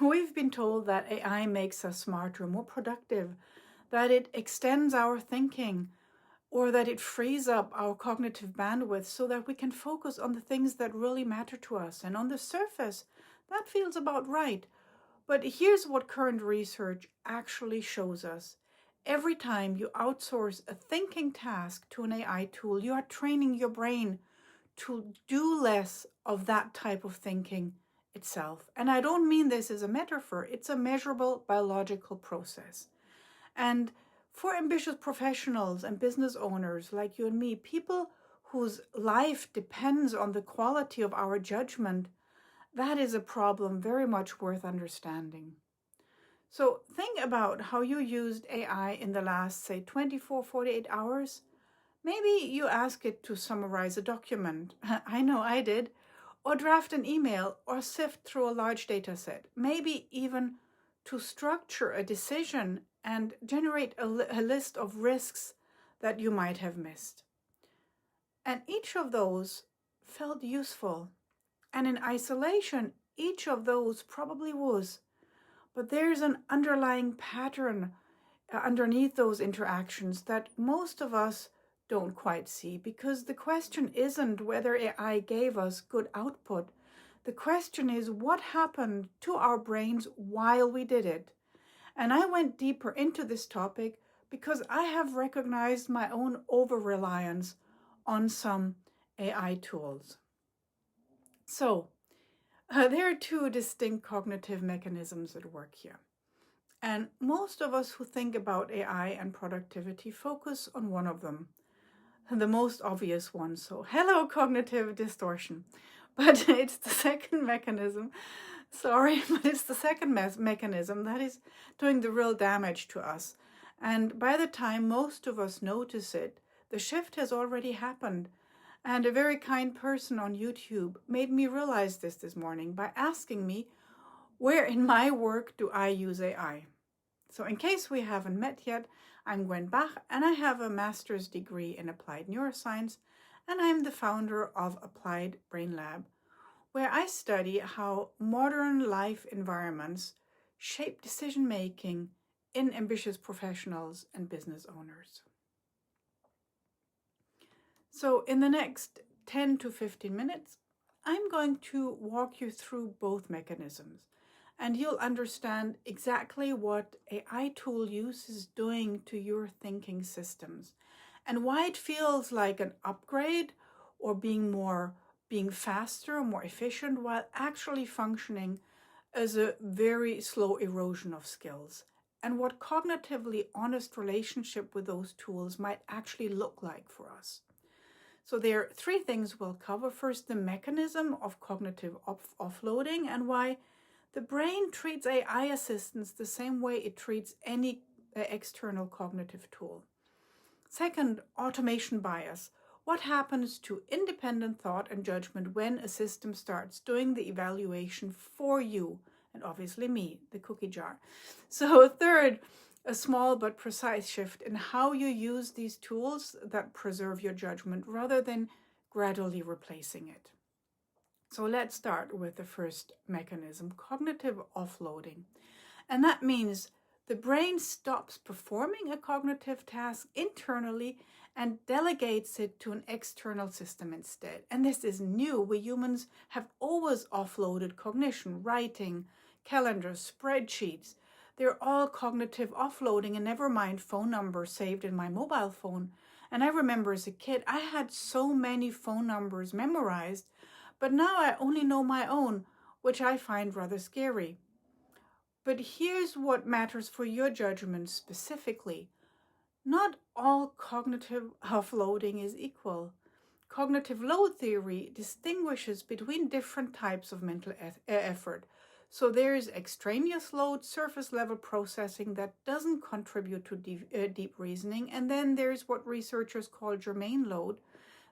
We've been told that AI makes us smarter, more productive, that it extends our thinking, or that it frees up our cognitive bandwidth so that we can focus on the things that really matter to us. And on the surface, that feels about right. But here's what current research actually shows us. Every time you outsource a thinking task to an AI tool, you are training your brain to do less of that type of thinking itself. And I don't mean this as a metaphor, it's a measurable biological process. And for ambitious professionals and business owners like you and me, people whose life depends on the quality of our judgment, that is a problem very much worth understanding. So think about how you used AI in the last, say, 24, 48 hours. Maybe you ask it to summarize a document. I know I did. Or draft an email or sift through a large data set. Maybe even to structure a decision and generate a list of risks that you might have missed. And each of those felt useful. And in isolation, each of those probably was. But there's an underlying pattern underneath those interactions that most of us don't quite see, because the question isn't whether AI gave us good output. The question is what happened to our brains while we did it. And I went deeper into this topic because I have recognized my own over-reliance on some AI tools. So there are two distinct cognitive mechanisms at work here. And most of us who think about AI and productivity focus on one of them, the most obvious one. So hello, cognitive distortion. But it's the second mechanism. Sorry, but it's the second mechanism that is doing the real damage to us. And by the time most of us notice it, the shift has already happened. And a very kind person on YouTube made me realize this morning by asking me, where in my work do I use AI? So in case we haven't met yet, I'm Gwen Bach, and I have a master's degree in applied neuroscience, and I'm the founder of Applied Brain Lab, where I study how modern life environments shape decision-making in ambitious professionals and business owners. So in the next 10 to 15 minutes, I'm going to walk you through both mechanisms, and you'll understand exactly what AI tool use is doing to your thinking systems and why it feels like an upgrade or being faster, more efficient, while actually functioning as a very slow erosion of skills, and what cognitively honest relationship with those tools might actually look like for us. So there are three things we'll cover. First, the mechanism of cognitive offloading and why the brain treats AI assistants the same way it treats any external cognitive tool. Second, automation bias. What happens to independent thought and judgment when a system starts doing the evaluation for you, and obviously me, the cookie jar. So third, a small but precise shift in how you use these tools that preserve your judgment rather than gradually replacing it. So let's start with the first mechanism, cognitive offloading. And that means the brain stops performing a cognitive task internally and delegates it to an external system instead. And this is new. We humans have always offloaded cognition, writing, calendars, spreadsheets. They're all cognitive offloading, and never mind phone numbers saved in my mobile phone. And I remember as a kid, I had so many phone numbers memorized, but now I only know my own, which I find rather scary. But here's what matters for your judgment specifically. Not all cognitive offloading is equal. Cognitive load theory distinguishes between different types of mental effort. So there's extraneous load, surface level processing that doesn't contribute to deep reasoning. And then there's what researchers call Germane load,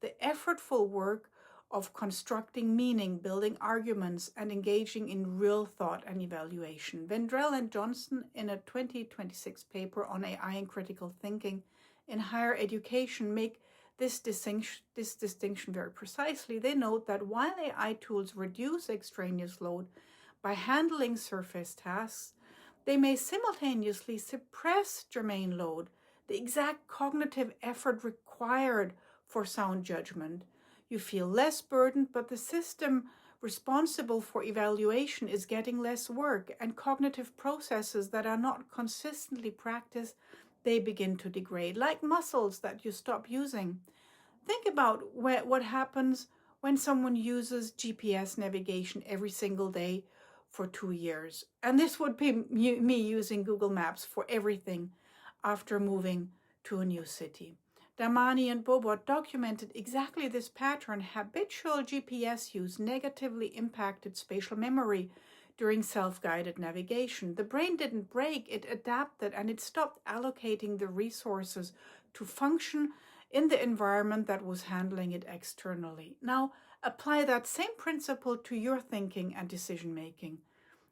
the effortful work of constructing meaning, building arguments, and engaging in real thought and evaluation. Vendrell and Johnson, in a 2026 paper on AI and critical thinking in higher education, make this distinction very precisely. They note that while AI tools reduce extraneous load by handling surface tasks, they may simultaneously suppress germane load, the exact cognitive effort required for sound judgment. You feel less burdened, but the system responsible for evaluation is getting less work, and cognitive processes that are not consistently practiced, they begin to degrade, like muscles that you stop using. Think about what happens when someone uses GPS navigation every single day for 2 years. And this would be me using Google Maps for everything after moving to a new city. Germane and Bobot documented exactly this pattern. Habitual GPS use negatively impacted spatial memory during self-guided navigation. The brain didn't break, it adapted, and it stopped allocating the resources to function in the environment that was handling it externally. Now, apply that same principle to your thinking and decision making.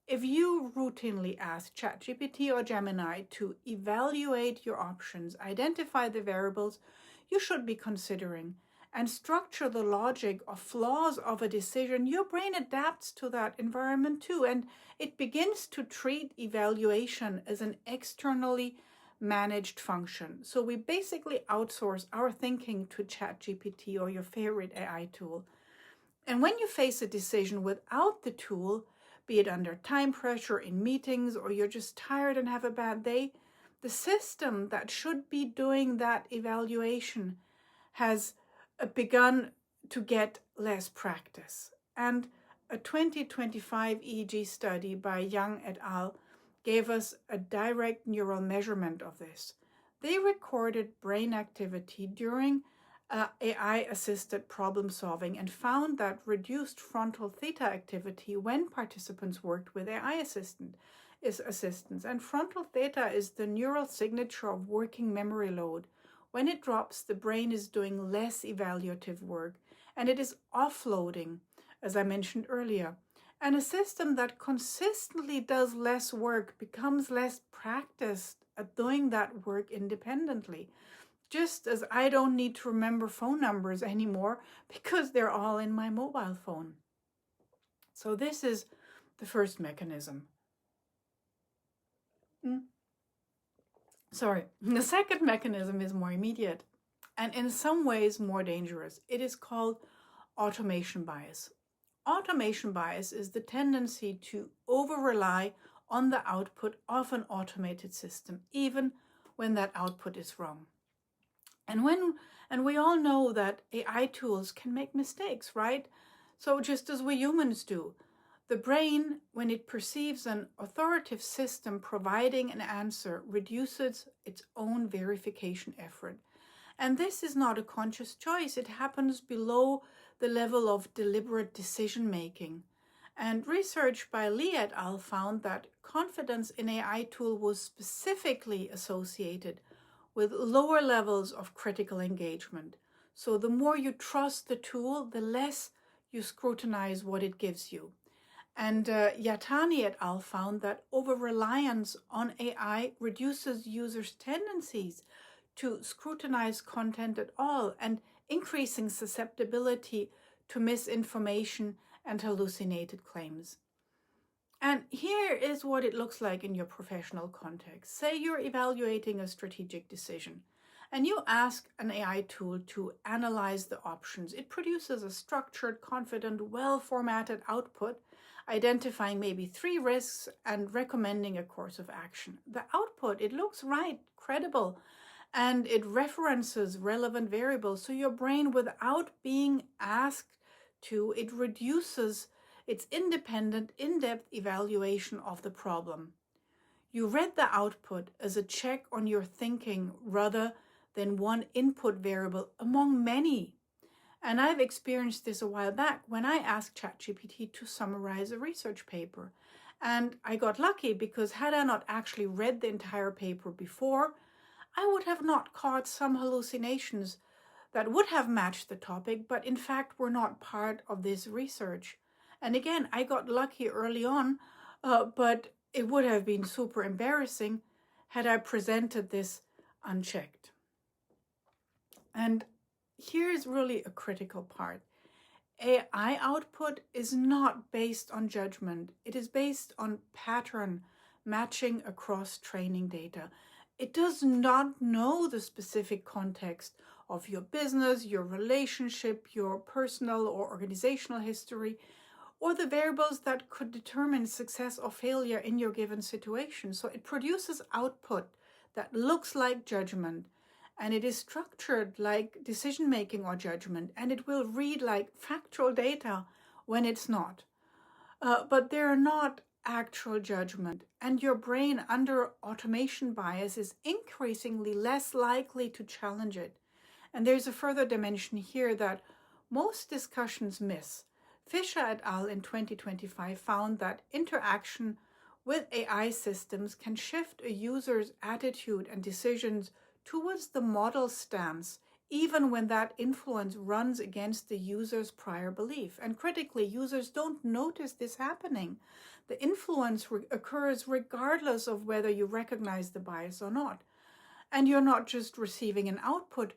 If you routinely ask ChatGPT or Gemini to evaluate your options, identify the variables you should be considering, and structure the logic or flaws of a decision, your brain adapts to that environment too, and it begins to treat evaluation as an externally managed function. So we basically outsource our thinking to ChatGPT or your favorite AI tool. And when you face a decision without the tool, be it under time pressure in meetings or you're just tired and have a bad day, the system that should be doing that evaluation has begun to get less practice. And a 2025 EEG study by Young et al. Gave us a direct neural measurement of this. They recorded brain activity during AI-assisted problem solving and found that reduced frontal theta activity when participants worked with AI assistants. And frontal theta is the neural signature of working memory load. When it drops, the brain is doing less evaluative work, and it is offloading, as I mentioned earlier. And a system that consistently does less work becomes less practiced at doing that work independently. Just as I don't need to remember phone numbers anymore because they're all in my mobile phone. So this is the first mechanism. The second mechanism is more immediate and in some ways more dangerous. It is called automation bias. Automation bias is the tendency to over-rely on the output of an automated system, even when that output is wrong. And we all know that AI tools can make mistakes, right? So just as we humans do, the brain, when it perceives an authoritative system providing an answer, reduces its own verification effort. And this is not a conscious choice. It happens below the level of deliberate decision-making. And research by Lee et al. Found that confidence in AI tool was specifically associated with lower levels of critical engagement. So the more you trust the tool, the less you scrutinize what it gives you. And Yatani et al. Found that over-reliance on AI reduces users' tendencies to scrutinize content at all and increasing susceptibility to misinformation and hallucinated claims. And here is what it looks like in your professional context. Say you're evaluating a strategic decision and you ask an AI tool to analyze the options. It produces a structured, confident, well-formatted output, identifying maybe 3 risks and recommending a course of action. The output, it looks right, credible, and it references relevant variables. So your brain, without being asked to, it reduces its independent, in-depth evaluation of the problem. You read the output as a check on your thinking rather than one input variable among many. And I've experienced this a while back when I asked ChatGPT to summarize a research paper. And I got lucky because had I not actually read the entire paper before, I would have not caught some hallucinations that would have matched the topic, but in fact were not part of this research. And again, I got lucky early on, but it would have been super embarrassing had I presented this unchecked. And here's really a critical part. AI output is not based on judgment. It is based on pattern matching across training data. It does not know the specific context of your business, your relationship, your personal or organizational history, or the variables that could determine success or failure in your given situation. So it produces output that looks like judgment, and it is structured like decision-making or judgment, and it will read like factual data when it's not. But they're not actual judgment, and your brain under automation bias is increasingly less likely to challenge it. And there's a further dimension here that most discussions miss. Fisher et al. In 2025 found that interaction with AI systems can shift a user's attitude and decisions towards the model stance, even when that influence runs against the user's prior belief. And critically, users don't notice this happening. The influence occurs regardless of whether you recognize the bias or not. And you're not just receiving an output,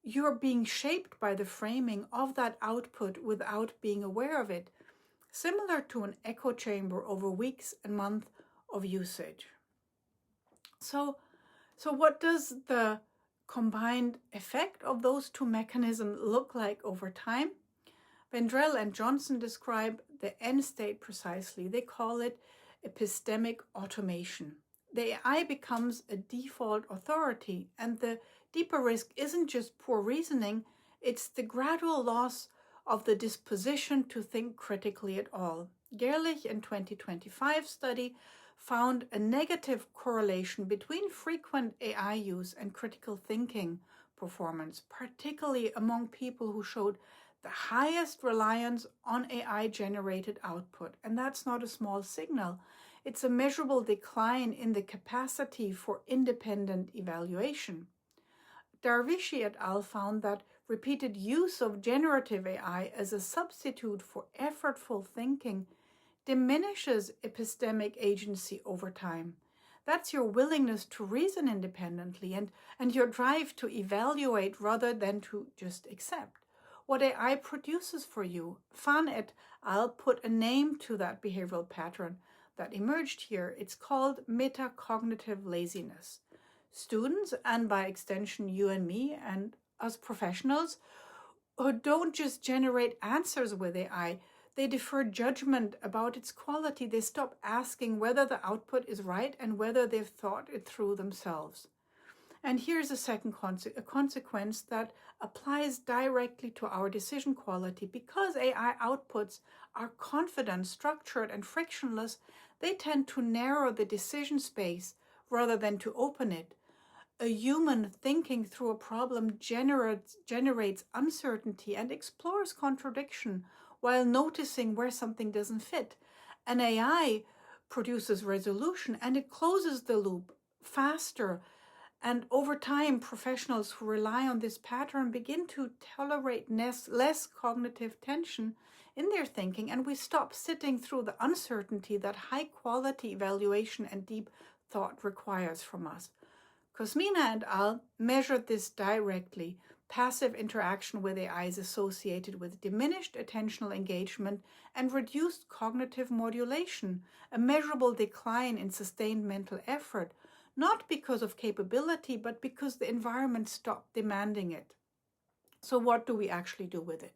you're being shaped by the framing of that output without being aware of it, similar to an echo chamber over weeks and months of usage. So what does the combined effect of those two mechanisms look like over time? Vendrell and Johnson describe the end state precisely. They call it epistemic automation. The AI becomes a default authority, and the deeper risk isn't just poor reasoning, it's the gradual loss of the disposition to think critically at all. Gerlich in 2025 study found a negative correlation between frequent AI use and critical thinking performance, particularly among people who showed the highest reliance on AI-generated output. And that's not a small signal. It's a measurable decline in the capacity for independent evaluation. Darvishi et al. Found that repeated use of generative AI as a substitute for effortful thinking diminishes epistemic agency over time. That's your willingness to reason independently and your drive to evaluate rather than to just accept what AI produces for you. Fan et al. Put a name to that behavioral pattern that emerged here. It's called metacognitive laziness. Students, and by extension you and me and us professionals, who don't just generate answers with AI, they defer judgment about its quality. They stop asking whether the output is right and whether they've thought it through themselves. And here's a second consequence that applies directly to our decision quality. Because AI outputs are confident, structured, and frictionless, they tend to narrow the decision space rather than to open it. A human thinking through a problem generates uncertainty and explores contradiction while noticing where something doesn't fit. An AI produces resolution and it closes the loop faster. And over time, professionals who rely on this pattern begin to tolerate less cognitive tension in their thinking, and we stop sitting through the uncertainty that high-quality evaluation and deep thought requires from us. Kosmina and al. Measured this directly. Passive interaction with AI is associated with diminished attentional engagement and reduced cognitive modulation, a measurable decline in sustained mental effort, not because of capability, but because the environment stopped demanding it. So what do we actually do with it?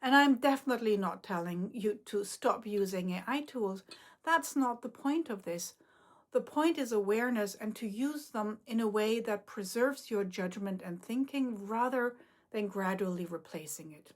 And I'm definitely not telling you to stop using AI tools. That's not the point of this. The point is awareness and to use them in a way that preserves your judgment and thinking rather than gradually replacing it.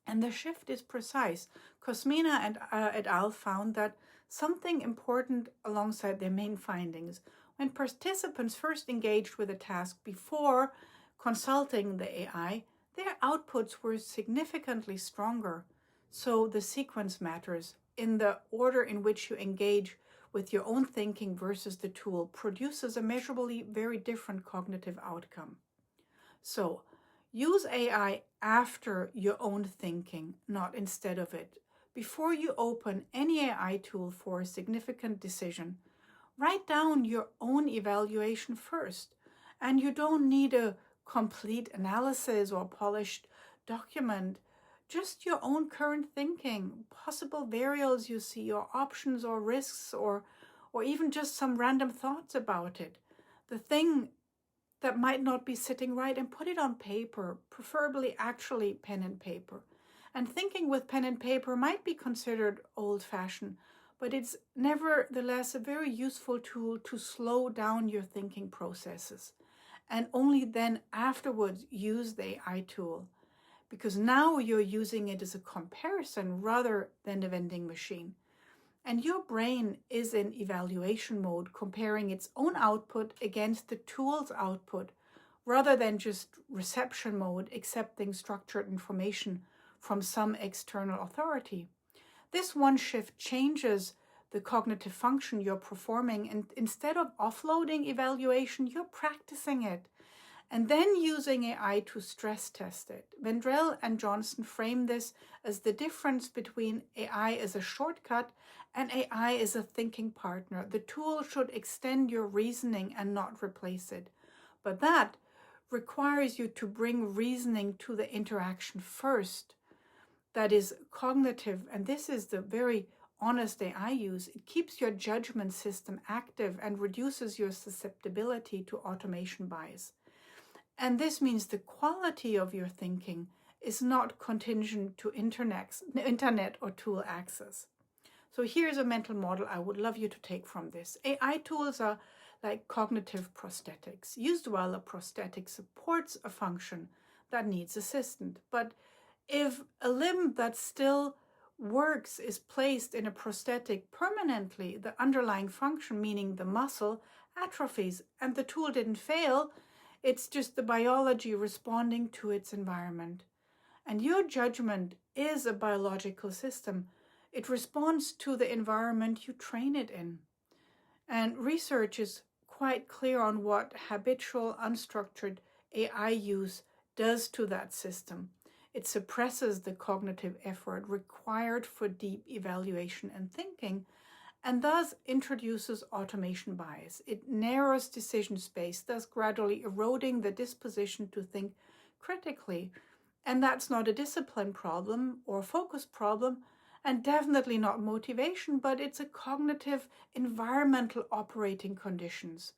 And the shift is precise. Kosmina and et al. Found that something important alongside their main findings. When participants first engaged with a task before consulting the AI, their outputs were significantly stronger. So the sequence matters. In the order in which you engage with your own thinking versus the tool produces a measurably very different cognitive outcome. So use AI after your own thinking, not instead of it. Before you open any AI tool for a significant decision, write down your own evaluation first. And you don't need a complete analysis or polished document. just your own current thinking, possible variables you see, or options or risks, or even just some random thoughts about it. The thing that might not be sitting right, and put it on paper, preferably actually pen and paper. And thinking with pen and paper might be considered old-fashioned, but it's nevertheless a very useful tool to slow down your thinking processes. And only then afterwards use the AI tool, because now you're using it as a comparison rather than a vending machine. And your brain is in evaluation mode, comparing its own output against the tool's output, rather than just reception mode, accepting structured information from some external authority. This one shift changes the cognitive function you're performing, and instead of offloading evaluation, you're practicing it and then using AI to stress test it. Vendrell and Johnson frame this as the difference between AI as a shortcut and AI as a thinking partner. The tool should extend your reasoning and not replace it. But that requires you to bring reasoning to the interaction first. That is cognitive, and this is the very honest AI use. It keeps your judgment system active and reduces your susceptibility to automation bias. And this means the quality of your thinking is not contingent to internet or tool access. So here's a mental model I would love you to take from this. AI tools are like cognitive prosthetics. Used well, a prosthetic supports a function that needs assistance. But if a limb that still works is placed in a prosthetic permanently, the underlying function, meaning the muscle, atrophies, and the tool didn't fail. It's just the biology responding to its environment. And your judgment is a biological system. It responds to the environment you train it in. And research is quite clear on what habitual, unstructured AI use does to that system. It suppresses the cognitive effort required for deep evaluation and thinking, and thus introduces automation bias. It narrows decision space, thus gradually eroding the disposition to think critically. And that's not a discipline problem or focus problem, and definitely not motivation, but it's a cognitive environmental operating conditions.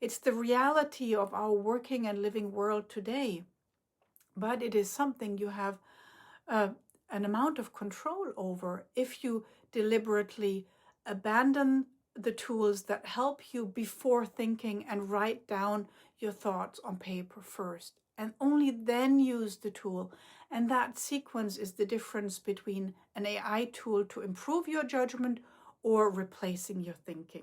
It's the reality of our working and living world today. But it is something you have an amount of control over if you deliberately abandon the tools that help you before thinking and write down your thoughts on paper first, and only then use the tool. And that sequence is the difference between an AI tool to improve your judgment or replacing your thinking.